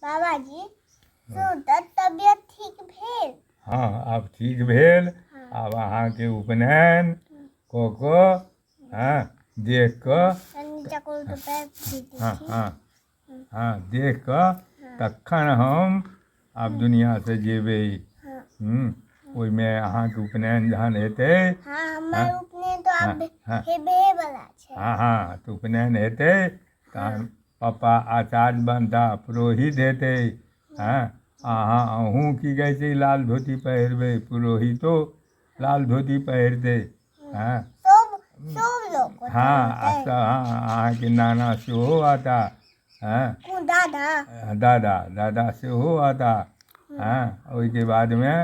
बाबाजी सुनत तबियत ठीक भेल। हाँ आब ठीक भेल। हाँ। आब अहाँके उपनयन कऽ कऽ हाँ देख कऽ नीचा करू तो पैर पीछे हाँ छी। हाँ हाँ देख कऽ तखन हम आब दुनिया से जेबै। हाँ। ओहिमे अहाँके उपनयन जहन हेतै। हाँ हमर उपनयन तो आब हाँ हेबे वाला छै। हाँ हाँ तऽ उपनयन हेतै तहन पप्पा आचार्य बनता, पुरोहित हेतै। हाँ अहूँ की कहै छै लाल धोती पहिरबै, पुरोहितो लाल धोती पहिरतै। हाँ सब सब लोग को हाँ अहाँके नाना सेहो आता। हाँ दादा दादा दादा सेहो आता। हाँ ओहिके बादमे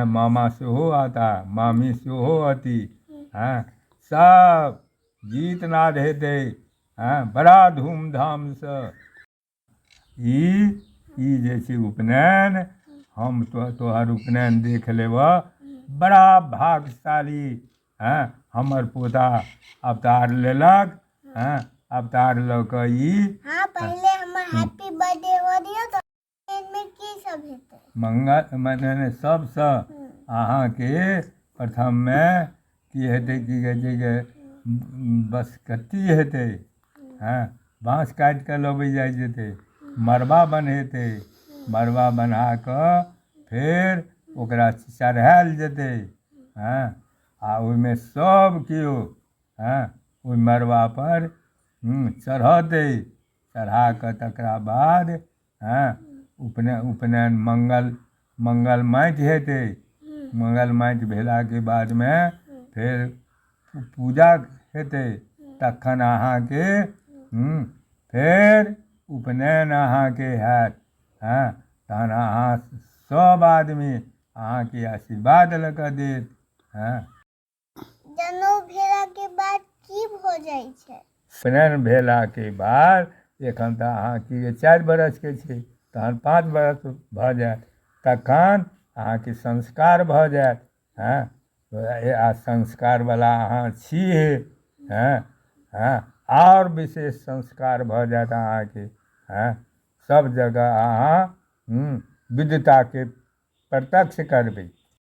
मामा सेहो आता, मामी सेहो अती। हाँ सब गीत नाद हेतै। हाँ बड़ा धूमधामसँ ई जे छै उपनयन हम तोहर उपनयन देख लेबह। बड़ा भाग्यशाली। हाँ हमर पोता अवतार लेलक। हाँ अवतार लऽ कऽ ई हाँ पहले हमर हैप्पी बर्थडे हो दियो तो में की सब हेतै। मंगल मने सबसँ अहाँके प्रथममे की हेतै की कहै छै कि बसकट्टी हेतै। हाँ बाँस काटि कऽ लबै जाइ जेतै, मड़बा बन्हेतै, मड़बा बन्हा कऽ फेर ओकरा चढ़ायल जेतै। हाँ आ ओहिमे सब केओ हाँ ओहि मड़बापर चढ़तै, चढ़ा कऽ तकरा बाद हाँ उपनयन मंगल माटि हेतै। मंगल माटि भेलाके बादमे फेर पूजा हेतै। तखन अहाँके फेर उपनयन अहाँके हैत। हाँ तहन अहाँ सब आदमी अहाँके आशीर्वाद लऽ कऽ देत। हाँ जनेऊ भेलाके बाद की भऽ जाइ छै। उपनयन भेलाके बाद एखन तऽ अहाँके 4 बरसके छै, तहन 5 बरस भऽ जायत, तखन अहाँके संस्कार भऽ जायत। हाँ आ संस्कारवला अहाँ छिहे। हाँ हाँ आओर विशेष संस्कार भऽ जायत अहाँके। हाँ सब जगह अहाँ विद्वताके प्रत्यक्ष करबै।